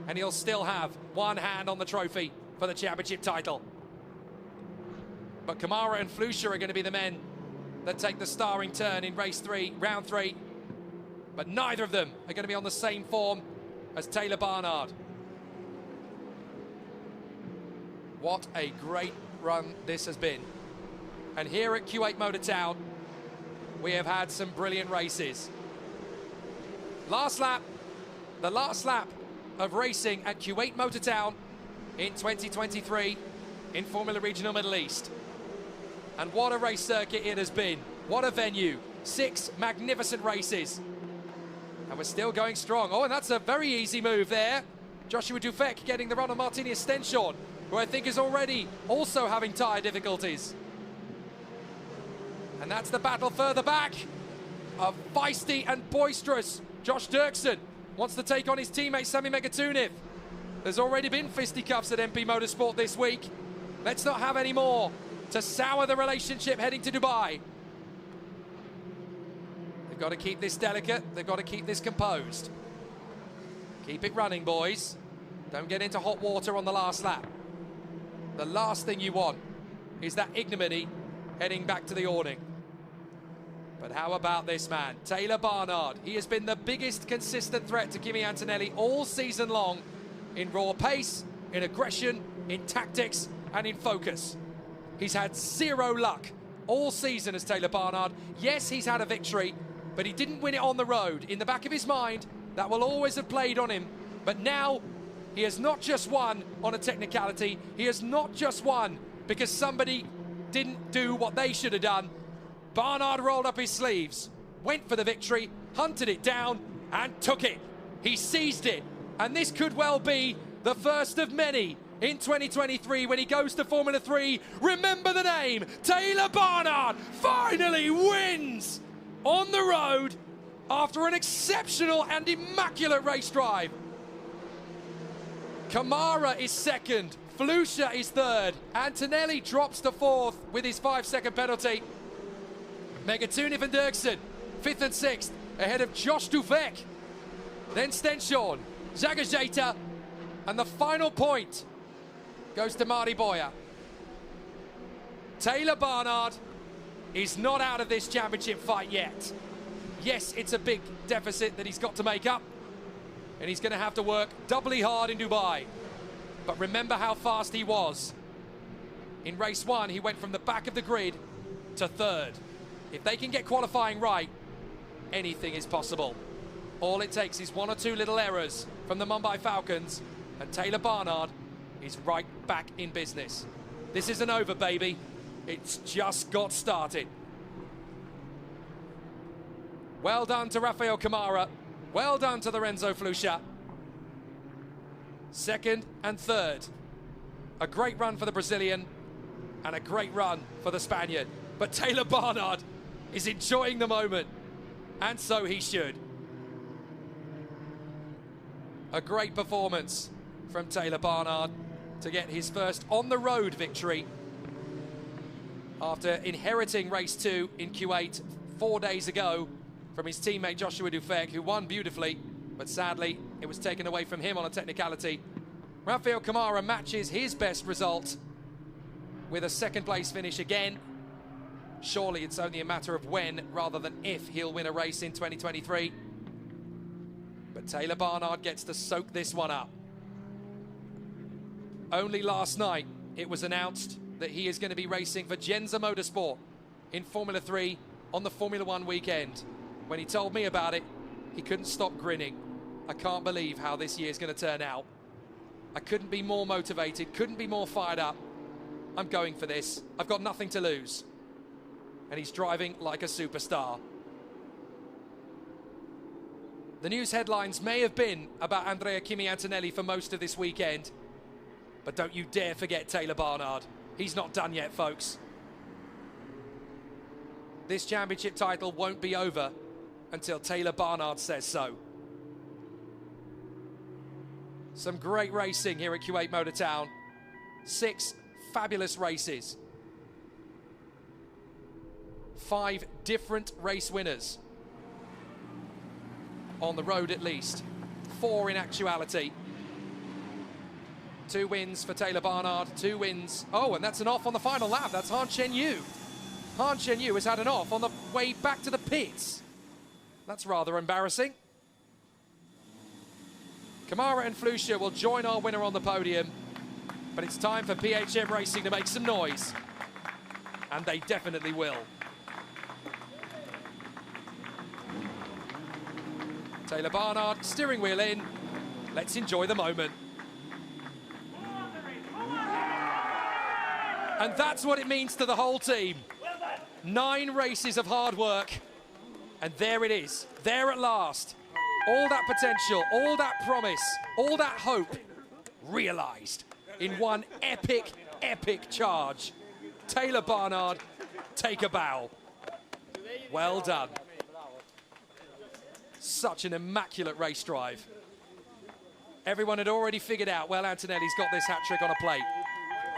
And he'll still have one hand on the trophy for the championship title. But Kamara and Flusha are going to be the men that take the starring turn in race 3, round 3. But neither of them are going to be on the same form as Taylor Barnard. What a great run this has been. And here at Kuwait Motor Town, we have had some brilliant races. Last lap, the last lap of racing at Kuwait Motor Town in 2023 in Formula Regional Middle East. And what a race circuit it has been. What a venue. 6 magnificent races. And we're still going strong. Oh, and that's a very easy move there. Joshua Dufek getting the run on Martini Stenshorn, who I think is already also having tyre difficulties. And that's the battle further back. A feisty and boisterous Josh Dirksen wants to take on his teammate Sami Megatuniv. There's already been fisticuffs at MP Motorsport this week. Let's not have any more to sour the relationship heading to Dubai. They've got to keep this delicate. They've got to keep this composed. Keep it running, boys. Don't get into hot water on the last lap. The last thing you want is that ignominy heading back to the awning. But how about this man, Taylor Barnard? He has been the biggest consistent threat to Kimi Antonelli all season long in raw pace, in aggression, in tactics, and in focus. He's had 0 luck all season as Taylor Barnard. Yes, he's had a victory, but he didn't win it on the road. In the back of his mind, that will always have played on him. But now, he has not just won on a technicality. He has not just won because somebody didn't do what they should have done. Barnard rolled up his sleeves, went for the victory, hunted it down, and took it. He seized it, and this could well be the first of many in 2023 when he goes to Formula 3. Remember the name, Taylor Barnard finally wins on the road after an exceptional and immaculate race drive. Kamara is second, Flusha is third, Antonelli drops to 4th with his 5-second penalty. Megatuniv and Dirksen, 5th and 6th, ahead of Josh Dufek. Then Stenshorn, Zagajeta, and the final point goes to Mari Boya. Taylor Barnard is not out of this championship fight yet. Yes, it's a big deficit that he's got to make up, and he's going to have to work doubly hard in Dubai. But remember how fast he was. In race 1, he went from the back of the grid to 3rd. If they can get qualifying right, anything is possible. All it takes is 1 or 2 little errors from the Mumbai Falcons, and Taylor Barnard is right back in business. This isn't over, baby. It's just got started. Well done to Rafael Kamara. Well done to Lorenzo Flusha. 2nd and 3rd. A great run for the Brazilian and a great run for the Spaniard. But Taylor Barnard is enjoying the moment, and so he should. A great performance from Taylor Barnard to get his first on-the-road victory after inheriting race 2 in Kuwait 4 days ago from his teammate Joshua Dufek, who won beautifully, but sadly it was taken away from him on a technicality. Rafael Kamara matches his best result with a 2nd place finish again. Surely it's only a matter of when rather than if he'll win a race in 2023. But Taylor Barnard gets to soak this one up. Only last night it was announced that he is going to be racing for Genza Motorsport in Formula 3 on the Formula 1 weekend. When he told me about it, he couldn't stop grinning. I can't believe how this year is going to turn out. I couldn't be more motivated, couldn't be more fired up. I'm going for this. I've got nothing to lose. And he's driving like a superstar. The news headlines may have been about Andrea Kimi Antonelli for most of this weekend, but don't you dare forget Taylor Barnard. He's not done yet, folks. This championship title won't be over until Taylor Barnard says so. Some great racing here at Kuwait Motor Town. 6 fabulous races. 5 different race winners. On the road at least. 4 in actuality. 2 wins for Taylor Barnard, 2 wins. Oh, and that's an off on the final lap. That's Han Chen Yu. Han Chen Yu has had an off on the way back to the pits. That's rather embarrassing. Kamara and Flusha will join our winner on the podium, but it's time for PHM Racing to make some noise. And they definitely will. Taylor Barnard, steering wheel in. Let's enjoy the moment. And that's what it means to the whole team. 9 races of hard work. And there it is, there at last. All that potential, all that promise, all that hope realized in one epic, epic charge. Taylor Barnard, take a bow. Well done. Such an immaculate race drive. Everyone had already figured out, well, Antonelli's got this hat-trick on a plate.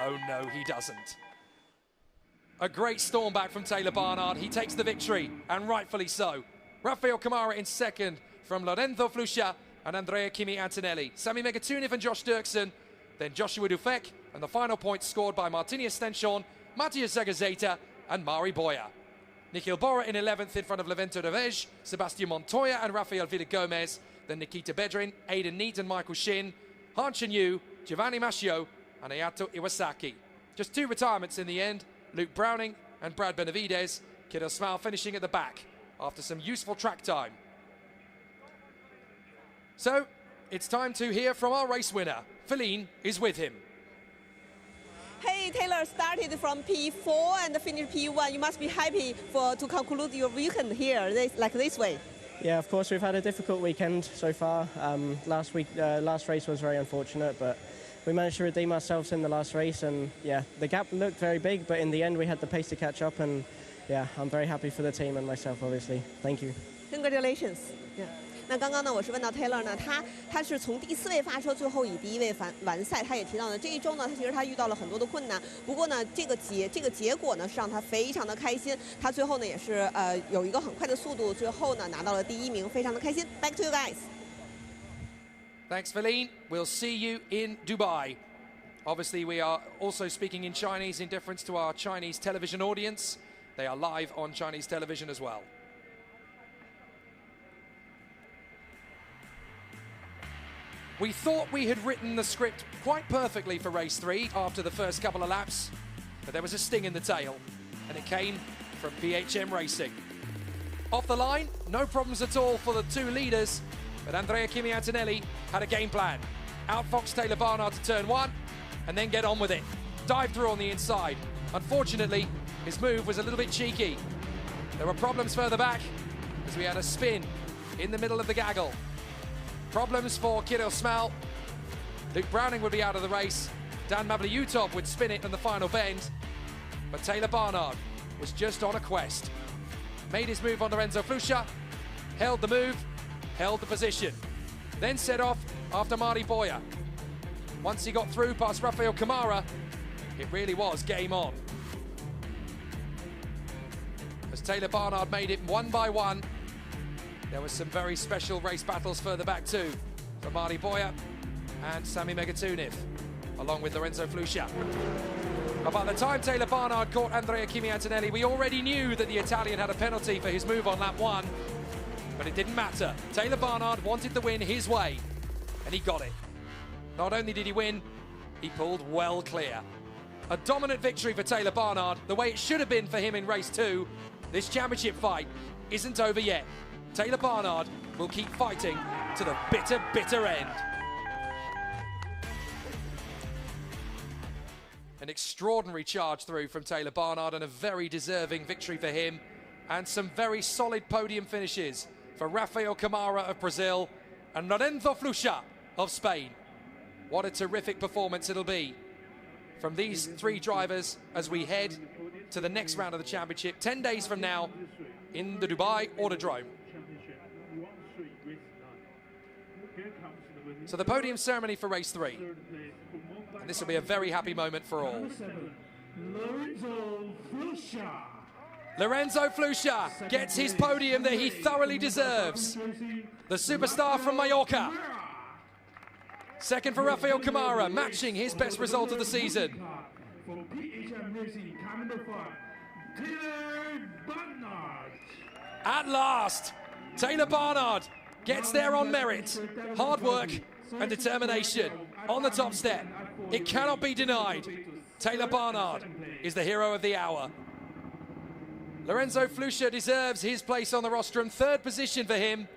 Oh no, he doesn't. A great storm back from Taylor Barnard. He takes the victory, and rightfully so. Rafael Kamara in 2nd from Lorenzo Flusha and Andrea Kimi Antonelli. Sami Megatuniv and Josh Dirksen, then Joshua Dufek, and the final points scored by Martinius Stenchon, Matthias Zagazeta and Mari Boya. Nikhil Bora in 11th in front of Levento Devej, Sebastian Montoya and Rafael Villa-Gomez, then Nikita Bedrin, Aidan Neat and Michael Shin, Han Chen Yu, Giovanni Mascio and Ayato Iwasaki. Just 2 retirements in the end, Luke Browning and Brad Benavides, Kiddo Smile finishing at the back after some useful track time. So, it's time to hear from our race winner. Feline is with him. Hey, Taylor started from P4 and finished P1. You must be happy to conclude your weekend here, this way. Yeah, of course, we've had a difficult weekend so far. Last race was very unfortunate, but we managed to redeem ourselves in the last race, and yeah, the gap looked very big, but in the end we had the pace to catch up, and yeah, I'm very happy for the team and myself, obviously. Thank you. Congratulations. Yeah. 那刚刚呢，我是问到 Taylor 呢，他是从第4位发车，最后以第1位完赛。他也提到呢，这一周呢，其实他遇到了很多的困难。不过呢，这个结果呢，是让他非常的开心。他最后呢，也是有一个很快的速度，最后呢拿到了第1名，非常的开心。Back to you guys. Thanks, Feline. We'll see you in Dubai. Obviously, we are also speaking in Chinese in deference to our Chinese television audience. They are live on Chinese television as well. We thought we had written the script quite perfectly for race 3 after the first couple of laps, but there was a sting in the tail, and it came from PHM Racing. Off the line, no problems at all for the two leaders, but Andrea Kimi Antonelli had a game plan. Outfox Taylor Barnard to turn 1, and then get on with it. Dive through on the inside. Unfortunately, his move was a little bit cheeky. There were problems further back, as we had a spin in the middle of the gaggle. Problems for Kirill Smal. Luke Browning would be out of the race. Dan Mavlyutov would spin it in the final bend. But Taylor Barnard was just on a quest. Made his move on Lorenzo Flusha, held the move, held the position. Then set off after Marty Boyer. Once he got through past Rafael Kamara, it really was game on. As Taylor Barnard made it one by one, there was some very special race battles further back too, for Marty Boyer and Sami Megatuniv, along with Lorenzo Flusha. But by the time Taylor Barnard caught Andrea Kimi Antonelli, we already knew that the Italian had a penalty for his move on lap 1, but it didn't matter. Taylor Barnard wanted the win his way, and he got it. Not only did he win, he pulled well clear. A dominant victory for Taylor Barnard, the way it should have been for him in race 2. This championship fight isn't over yet. Taylor Barnard will keep fighting to the bitter, bitter end. An extraordinary charge through from Taylor Barnard and a very deserving victory for him. And some very solid podium finishes for Rafael Kamara of Brazil and Lorenzo Flusha of Spain. What a terrific performance it'll be from these three drivers as we head to the next round of the championship 10 days from now in the Dubai Autodrome. So the podium ceremony for race 3. And this will be a very happy moment for all. Lorenzo Flusha gets his podium that he thoroughly deserves. The superstar from Mallorca. Second for Rafael Kamara, matching his best result of the season. At last, Taylor Barnard gets there on merit, hard work and determination on the top step. It cannot be denied. Taylor Barnard is the hero of the hour. Lorenzo Flusha deserves his place on the rostrum. Third position for him,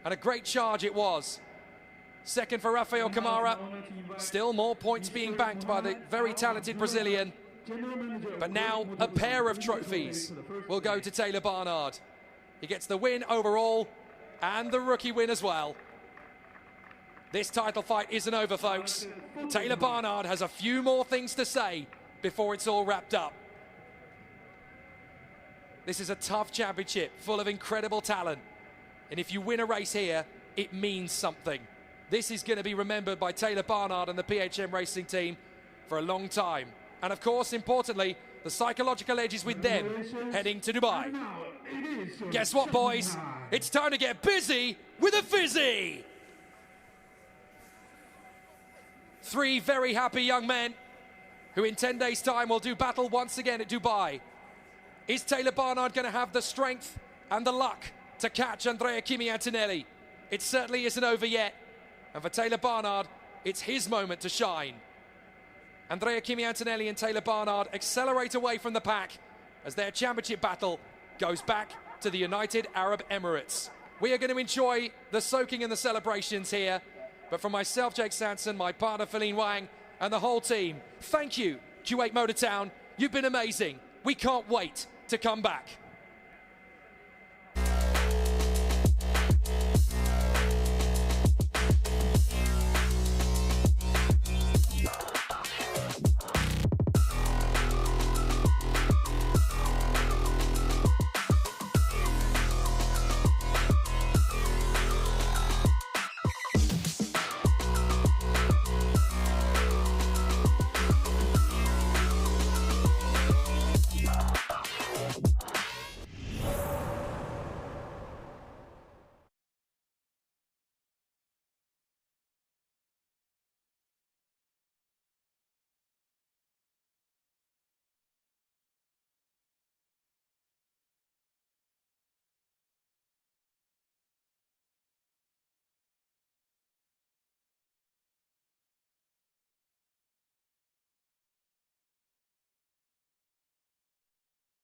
and a great charge it was. Second for Rafael Kamara. Still more points being banked by the very talented Brazilian. But now a pair of trophies will go to Taylor Barnard. He gets the win overall and the rookie win as well. This title fight isn't over, folks. Taylor Barnard has a few more things to say before it's all wrapped up. This is a tough championship full of incredible talent. And if you win a race here, it means something. This is going to be remembered by Taylor Barnard and the PHM Racing team for a long time. And of course, importantly, the psychological edge is with them heading to Dubai. Guess what, boys? It's time to get busy with a fizzy. Three very happy young men who in 10 days' time will do battle once again at Dubai. Is Taylor Barnard going to have the strength and the luck to catch Andrea Kimi Antonelli? It certainly isn't over yet. And for Taylor Barnard, it's his moment to shine. Andrea Kimi Antonelli and Taylor Barnard accelerate away from the pack as their championship battle goes back to the United Arab Emirates. We are going to enjoy the soaking and the celebrations here. But from myself, Jake Sanson, my partner, Feline Wang, and the whole team, thank you, Kuwait Motor Town. You've been amazing. We can't wait to come back.